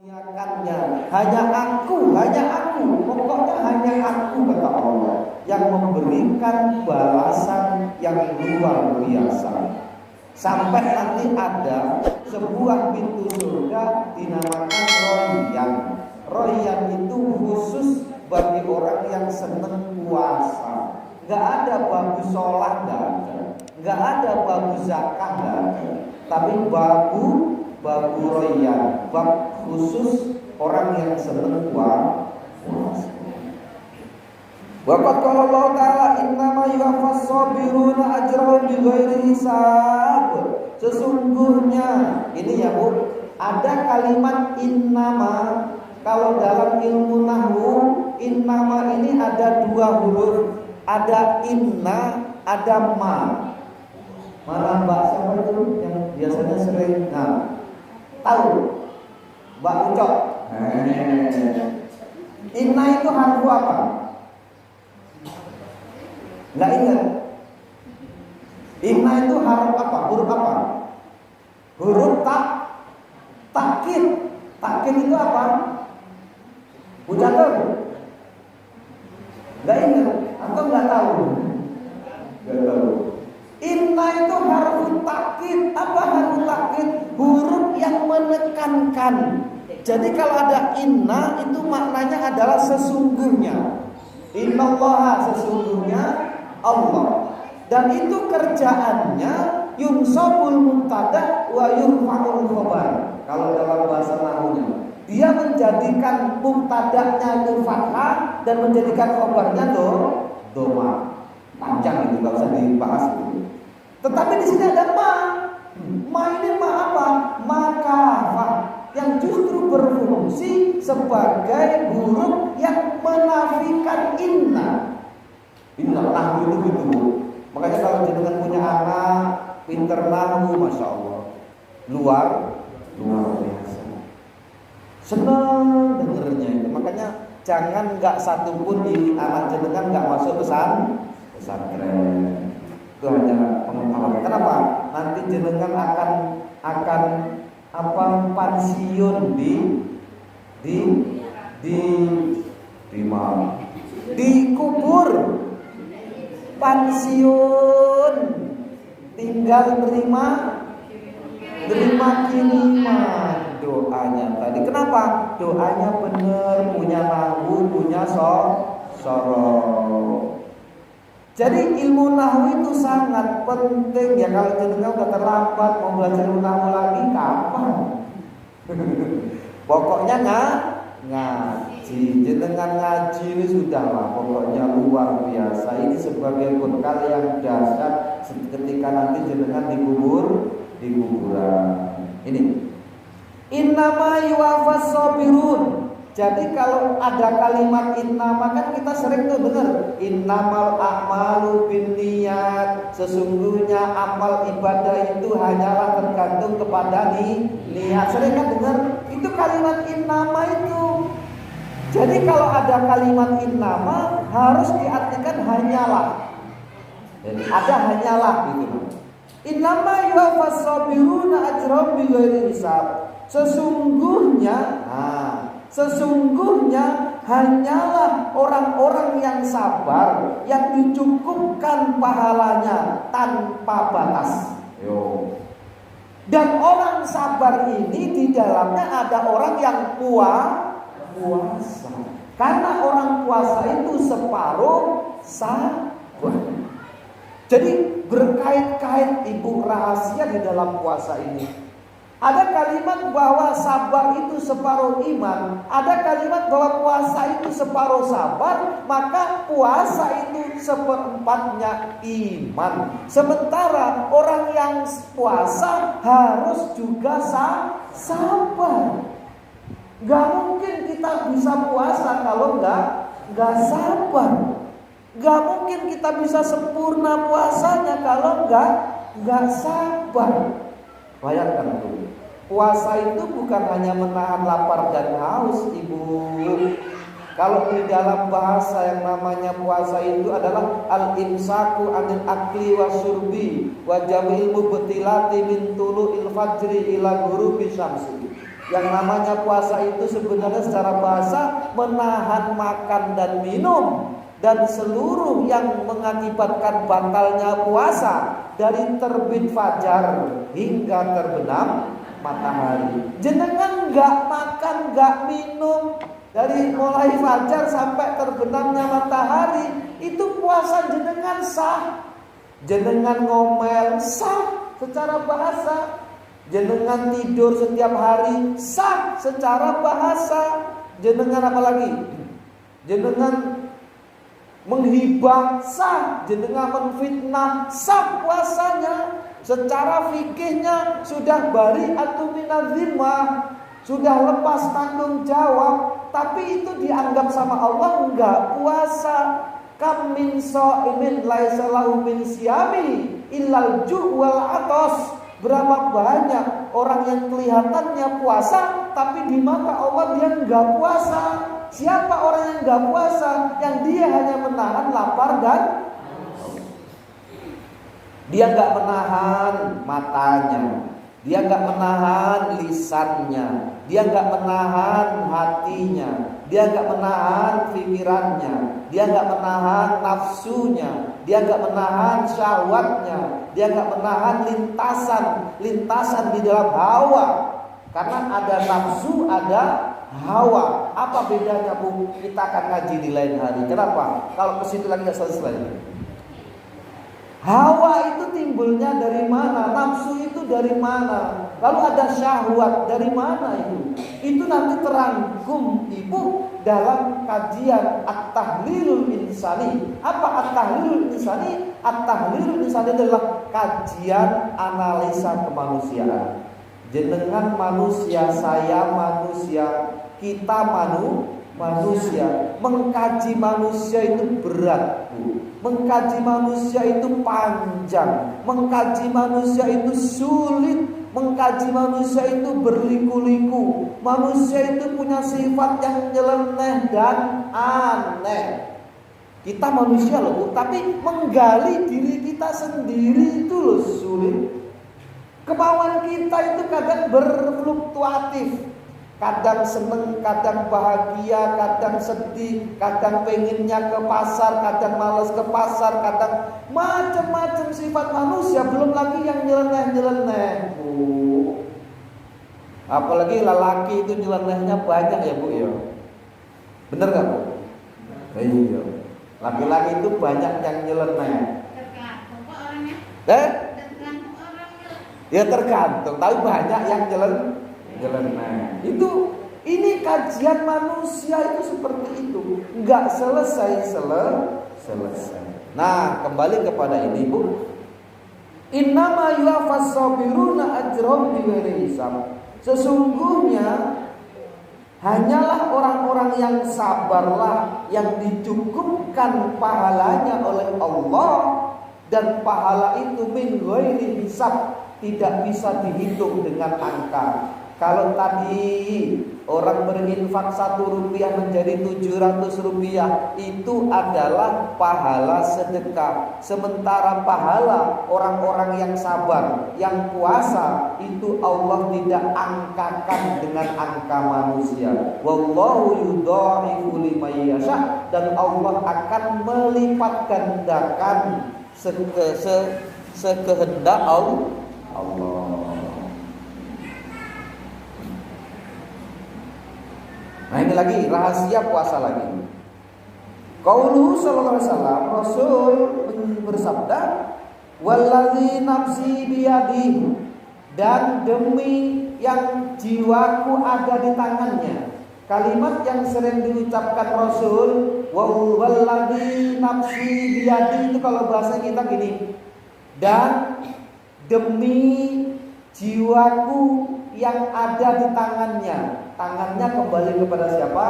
Hanya aku, pokoknya hanya aku, kata Allah, yang memberikan balasan yang luar biasa. Sampai nanti ada sebuah pintu surga dinamakan Royyan. Royyan itu khusus bagi orang yang senang puasa. Gak ada babu sholat, gak ada babu zakat, tapi babu Royyan, bab khusus orang yang senang puasa. Waqad qala Allah Ta'ala innama yuwaffas sabiruna ajrahum bighairi hisab. Sesungguhnya ini ya Bu, ada kalimat innama. Kalau dalam ilmu nahwu, innama ini ada dua huruf, ada inna, ada ma. Mana Mbak siapa itu yang biasanya sering tahu? Mbak Ucok. Inna itu harfu apa? Nggak ingat. Inna itu huruf apa? Huruf apa? Huruf takkid. Takkid itu apa? Ucapan. Nggak ingat atau nggak tahu? Nggak tahu. Inna itu huruf takkid. Apa huruf takkid? Huruf yang menekankan. Jadi kalau ada inna itu maknanya adalah sesungguhnya. Innallaha, sesungguhnya Allah. Dan itu kerjaannya yunsabul mubtada wa yurfa'ul khabar. Kalau dalam bahasa nahwunya, dia menjadikan mubtadanya itu fathah dan menjadikan khabarnya dhamma. Panjang itu, enggak usah dibahas itu. Tetapi di sini ada ma. Ma ini ma apa? Makafah, yang justru berfungsi sebagai huruf yang menafikan inna. Inna nahwu itu gitu. Makanya kalau jenengan punya anak pinter nahwu, masya Allah, luar biasa. Senang dengernya itu. Makanya jangan nggak satupun di anak jenengan nggak masuk pesantren. Itu hanya pengetahuan. Kenapa? Nanti jenengan akan pensiun dikubur, pensiun, tinggal terima kiriman doanya tadi. Kenapa? Doanya benar, punya nahwu, punya sorok. Jadi ilmu nahwu itu sangat penting ya. Kalau jenengan udah terlambat mau belajar ilmu nahwu lagi, kapan? Pokoknya ngaji. Jenengan ngaji ini sudahlah, pokoknya luar biasa. Ini sebagai bekal yang dahsyat ketika nanti jenengan di kuburan. Ini innama yuwaffas sabirun. Jadi kalau ada kalimat innama, kan kita sering tuh dengar innamal a'malu binniyat. Sesungguhnya amal ibadah itu hanyalah tergantung kepada niat. Sering kan dengar itu kalimat innama itu. Jadi kalau ada kalimat innama harus diartikan hanyalah. Jadi ada hanyalah gitu. Innama yuwaffas sabiruna ajrahum bighairi hisab. Sesungguhnya hanyalah orang-orang yang sabar yang dicukupkan pahalanya tanpa batas. Dan orang sabar ini di dalamnya ada orang yang puasa. Karena orang puasa itu separuh sabar. Jadi berkait-kait ibu rahasia di dalam puasa ini. Ada kalimat bahwa sabar itu separuh iman. Ada kalimat bahwa puasa itu separuh sabar. Maka puasa itu seperempatnya iman. Sementara orang yang puasa harus juga sabar. Gak mungkin kita bisa puasa kalau gak sabar. Gak mungkin kita bisa sempurna puasanya kalau gak sabar. Bayangkan tuh, puasa itu bukan hanya menahan lapar dan haus, Ibu. Kalau di dalam bahasa yang namanya puasa itu adalah al-imsaku anil akli wa syurbi wa jamil mubtilati min tulu'il fajri ila ghurubi syamsi. Yang namanya puasa itu sebenarnya secara bahasa menahan makan dan minum dan seluruh yang mengakibatkan batalnya puasa dari terbit fajar hingga terbenam matahari. Jenengan nggak makan, nggak minum dari mulai fajar sampai terbenamnya matahari, itu puasa jenengan sah. Jenengan ngomel sah secara bahasa. Jenengan tidur setiap hari sah secara bahasa. Jenengan apa lagi? Jenengan menghibah sah, jenengan menfitnah sah puasanya. Secara fikihnya sudah bari atau minadzimah, sudah lepas tanggung jawab, tapi itu dianggap sama Allah enggak puasa. Kam min shaimin laisa lahu min siyami illal ju' wal atos. Berapa banyak orang yang kelihatannya puasa tapi di mata Allah dia enggak puasa. Siapa orang yang enggak puasa? Yang dia hanya menahan lapar dan dia enggak menahan matanya, dia enggak menahan lisannya, dia enggak menahan hatinya, dia enggak menahan pikirannya, dia enggak menahan nafsunya, dia enggak menahan syahwatnya, dia enggak menahan lintasan di dalam hawa. Karena ada nafsu, ada hawa. Apa bedanya, Bu? Kita akan ngaji di lain hari. Kenapa? Kalau ke situ lagi enggak selesai. Hawa itu timbulnya dari mana? Nafsu itu dari mana? Lalu ada syahwat dari mana itu? Itu nanti terangkum Ibu dalam kajian At-Tahlilul Insani. Apa At-Tahlilul Insani? At-Tahlilul Insani adalah kajian analisa kemanusiaan. Jenengan manusia, saya manusia, kita manusia. Mengkaji manusia itu berat, Bu. Mengkaji manusia itu panjang. Mengkaji manusia itu sulit. Mengkaji manusia itu berliku-liku. Manusia itu punya sifat yang nyeleneh dan aneh. Kita manusia loh, Bu, tapi menggali diri kita sendiri itu loh sulit. Kemauan kita itu kadang berfluktuatif. Kadang seneng, kadang bahagia, kadang sedih, kadang pengennya ke pasar, kadang malas ke pasar, kadang macam-macam sifat manusia. Belum lagi yang nyeleneh-nyeleneh, Bu. Apalagi lelaki itu nyelenehnya banyak ya, Bu ya. Bener gak, Bu? Iya. Laki-laki itu banyak yang nyeleneh. Tergantung kok orangnya. Tergantung orangnya. Ya tergantung, tapi banyak yang nyeleneh. Ini kajian manusia itu seperti itu, nggak selesai. Nah, kembali kepada ini, Bu. Innama yuwaffas sabiruna ajrahum bighairi hisab. Sesungguhnya hanyalah orang-orang yang sabarlah yang dicukupkan pahalanya oleh Allah, dan pahala itu min ghairi hisab, tidak bisa dihitung dengan angka. Kalau tadi orang berinfak 1 rupiah menjadi 700 rupiah, itu adalah pahala sedekah. Sementara pahala orang-orang yang sabar, yang puasa, itu Allah tidak angkakan dengan angka manusia. Wallahu yudha'ifu liman yasha, dan Allah akan melipat gandakan sekehendak Allah. Nah, ini lagi rahasia puasa lagi. Qauluhu sallallahu alaihi wasallam, Rasul bersabda, "Wallazi nafsi biyadihi," dan demi yang jiwaku ada di tangannya. Kalimat yang sering diucapkan Rasul, "Wallazi nafsi biyadihi," itu kalau bahasa kita gini. Dan demi jiwaku yang ada di tangannya. Tangannya kembali kepada siapa?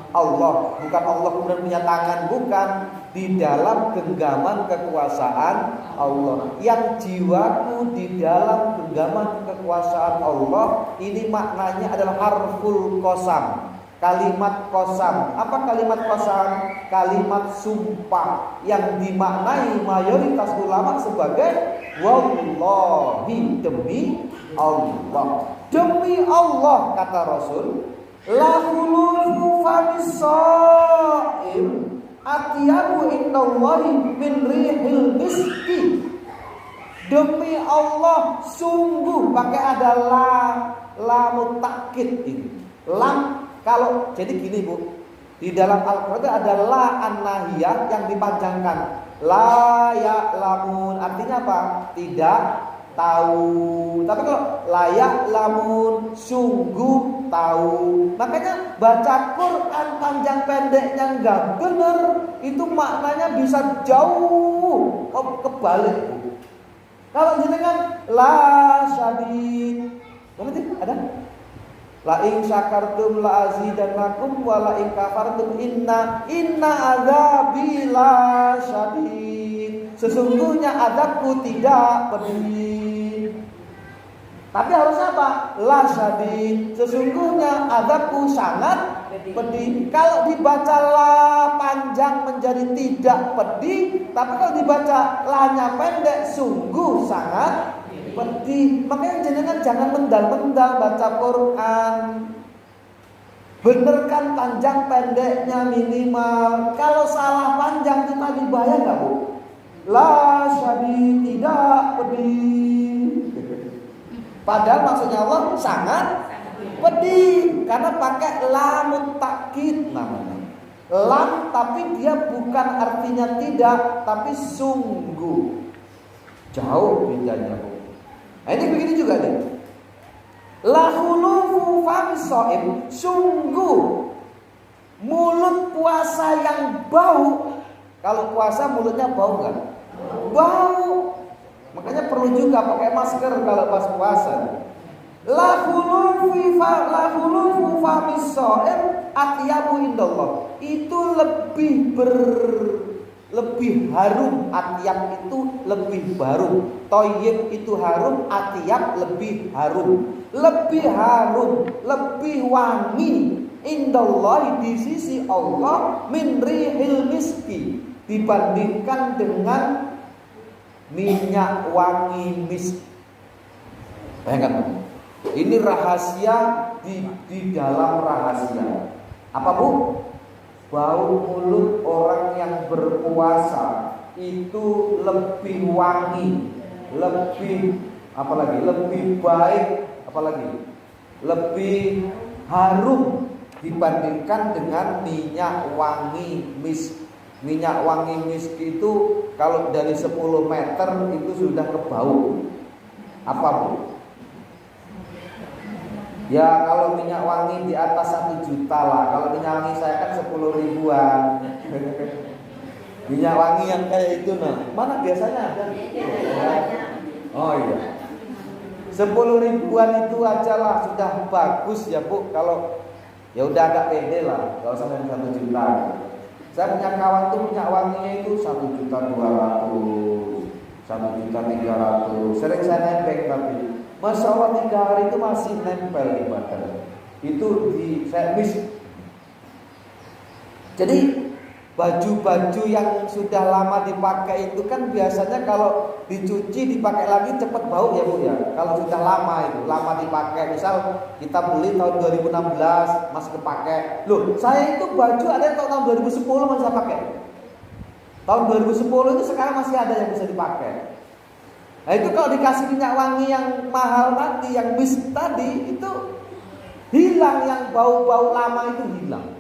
Allah. Bukan Allah kemudian punya tangan, bukan. Di dalam genggaman kekuasaan Allah. Yang jiwaku di dalam genggaman kekuasaan Allah. Ini maknanya adalah harful qasam. Kalimat qasam. Apa kalimat qasam? Kalimat sumpah yang dimaknai mayoritas ulama sebagai wallahi, demi Allah. Demi Allah kata Rasul, la khulufu famisaim atyabu indallahi min rihil miski. Demi Allah sungguh, pakai ada la mutakkid ini. Lam kalau jadi gini Bu, di dalam Al-Qur'an ada la an-nahiyah yang dipanjangkan. La ya'lamun artinya apa? Tidak tahu. Tapi kalau layak lamun sungguh tahu. Makanya baca Quran panjang pendeknya enggak benar, itu maknanya bisa jauh kebalik. Kalau jenengan la syadid, berarti ada la in syakartum la azidannakum wa la in kafartum inna adzabi la syadid. Sesungguhnya azabku tidak pedih. Tapi harus apa? La syadid. Sesungguhnya azabku sangat pedih. Kalau dibaca la panjang menjadi tidak pedih, tapi kalau dibaca la-nya pendek sungguh sangat pedih. Makanya jangan mendal-mendal baca Quran. Benerkan panjang pendeknya minimal. Kalau salah panjang kita dibayar nggak Bu? La syadid tidak pedih. Padahal maksudnya Allah sangat pedih karena pakai lam takkid namanya. Lam tapi dia bukan artinya tidak, tapi sungguh. Jauh bedanya. Nah, ini begini juga nih. La khulufu famsaim, sungguh mulut puasa yang bau. Kalau puasa mulutnya bau enggak? Bau. Makanya perlu juga pakai masker kalau pas puasa. La khulufu famsaim atyabu indallah. Itu lebih harum. Atyab itu lebih harum. Thayyib itu harum, atyab lebih harum. Lebih harum, lebih wangi indallah di sisi Allah min rihil miski, dibandingkan dengan minyak wangi misk. Bayangkan, ini rahasia di dalam rahasia. Apa Bu? Bau mulut orang yang berpuasa itu lebih wangi, lebih lebih baik, lebih harum dibandingkan dengan minyak wangi misk. Minyak wangi misk itu kalau dari 10 meter itu sudah kebau. Apa Bu? Ya kalau minyak wangi di atas 1 juta lah. Kalau minyak wangi saya kan 10 ribuan. Minyak wangi yang kayak itu nah, mana biasanya ada? Oh iya, 10 ribuan itu aja lah sudah bagus ya Bu. Kalau ya udah agak pede lah, kalau sampai 1 juta. Saya punya kawan tuh minyak wanginya itu 1.200.000, 1.300.000. Sering saya nebeng tapi Masya Allah 3 hari itu masih nempel di badan. Itu saya miss. Jadi baju-baju yang sudah lama dipakai itu kan biasanya kalau dicuci dipakai lagi cepat bau ya Bu ya. Kalau sudah lama dipakai, misal kita beli tahun 2016 masih kepake. Loh, saya itu baju ada yang tahun 2010 masih saya pakai. Tahun 2010 itu sekarang masih ada yang bisa dipakai. Nah itu kalau dikasih minyak wangi yang mahal tadi, yang misk tadi, itu hilang, yang bau-bau lama itu hilang.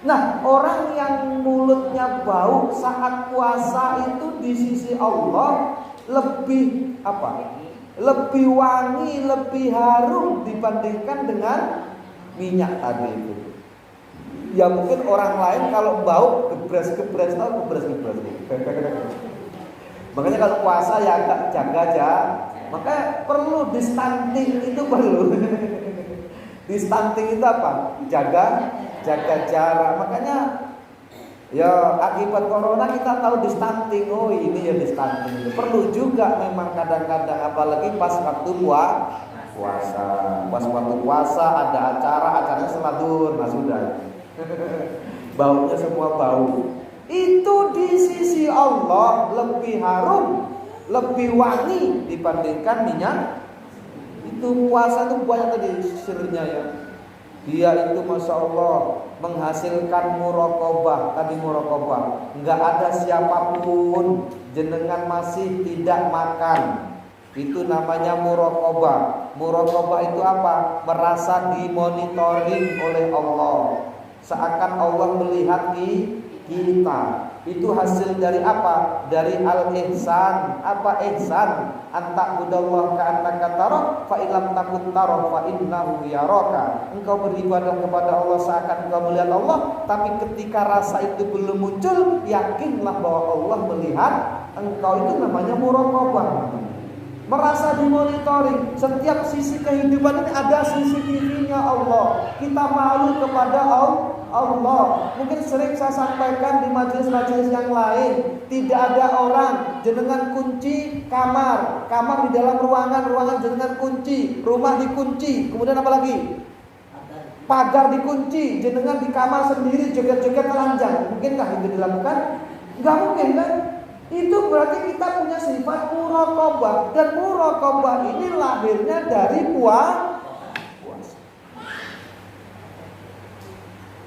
Nah orang yang mulutnya bau saat puasa itu di sisi Allah lebih lebih wangi, lebih harum dibandingkan dengan minyak tadi itu. Ya mungkin orang lain kalau bau gebres-gebres. Makanya kalau puasa ya agak jaga aja. Makanya perlu di stunting itu perlu. Di stunting itu apa? Jaga jarak. Makanya ya akibat corona kita tahu di stunting. Oh ini ya di stunting. Perlu juga memang kadang-kadang, apalagi pas waktu puasa. Pas waktu puasa ada acaranya selatur. Nah sudah. Baunya semua bau. Itu di sisi Allah lebih harum, lebih wangi dibandingkan minyak Itu puasa itu banyak tadi sirnya ya. Dia itu Masya Allah menghasilkan muraqabah. Tadi muraqabah, enggak ada siapapun jenengan masih tidak makan, itu namanya muraqabah. Muraqabah itu apa? Merasa dimonitoring oleh Allah, seakan Allah melihat kita. Itu hasil dari apa? Dari al-ihsan. Apa ihsan? Anta'budallah ka'annaka tarah fa illam takun tarah fa innahu yaraka. Engkau beribadah kepada Allah seakan engkau melihat Allah, tapi ketika rasa itu belum muncul, yakinlah bahwa Allah melihat engkau. Itu namanya muraqabah. Merasa dimonitoring. Setiap sisi kehidupan ini ada CCTV-nya Allah. Kita malu kepada Allah. Mungkin sering saya sampaikan di majelis-majelis yang lain, tidak ada orang, jenengan kunci kamar di dalam ruangan jenengan kunci, rumah dikunci, kemudian apa lagi? Pagar dikunci, jenengan di kamar sendiri joget-joget telanjang. Mungkinkah itu dilakukan? Enggak mungkin kan? Itu berarti kita punya sifat muraqabah. Dan muraqabah ini lahirnya dari puasa.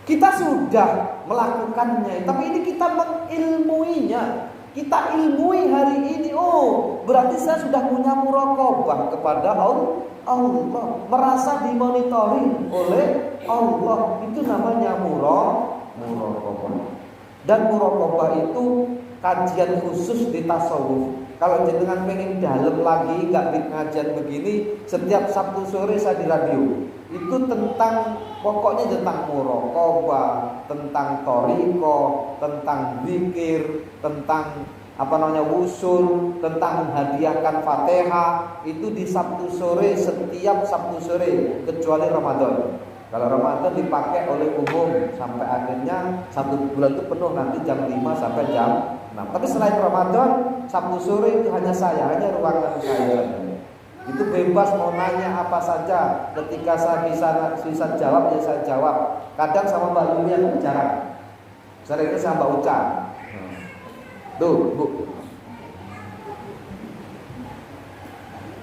Kita sudah melakukannya, tapi ini kita mengilmuinya. Kita ilmui hari ini. Oh, berarti saya sudah punya muraqabah kepada Allah. Merasa dimonitoring oleh Allah. Itu namanya muraqabah. Dan muraqabah itu kajian khusus di tasawuf. Kalau jenengan pengen dalam lagi, nggak di kajian begini, setiap Sabtu sore saya di radio. Itu tentang, pokoknya tentang muraqabah, tentang thariqah, tentang zikir, tentang wusul, tentang menghadiahkan Fatihah. Itu di Sabtu sore, setiap Sabtu sore kecuali Ramadan. Kalau Ramadan dipakai oleh umum sampai akhirnya satu bulan itu penuh, nanti jam 5 sampai jam 6. Tapi selain Ramadan, Sabtu sore itu hanya ruangan saya. Itu bebas mau nanya apa saja. Ketika saya bisa jawab, ya saya jawab. Kadang sama Mbak Luli yang bicara. Sering itu sama Mbak Uca. Tuh, Bu.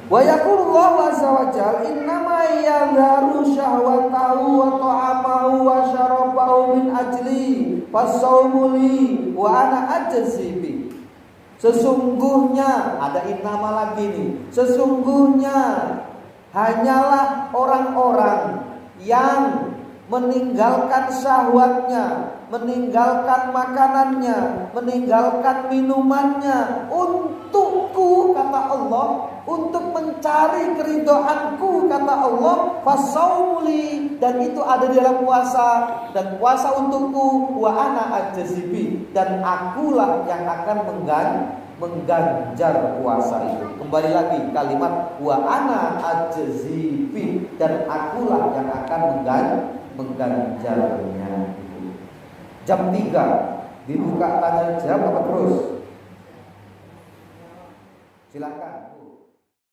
Wa yaqulullahu azza wa jalla innama yadharu syahwatahu wa ta'amahu wa syarabahu min ajli fasawmu li wa ana ajzi bi. Sesungguhnya, ada innama lagi nih. Sesungguhnya hanyalah orang-orang yang meninggalkan syahwatnya, meninggalkan makanannya, meninggalkan minumannya untukku, kata Allah, untuk mencari keridhaanku, kata Allah, fasauli, dan itu ada di dalam puasa, dan puasa untukku, wa ana ajzibi, dan akulah yang akan mengganjar puasa itu. Kembali lagi kalimat wa ana ajzibi, dan akulah yang akan mengganjarnya. Jam 3 dibuka tanya jawab apa terus? Silakan.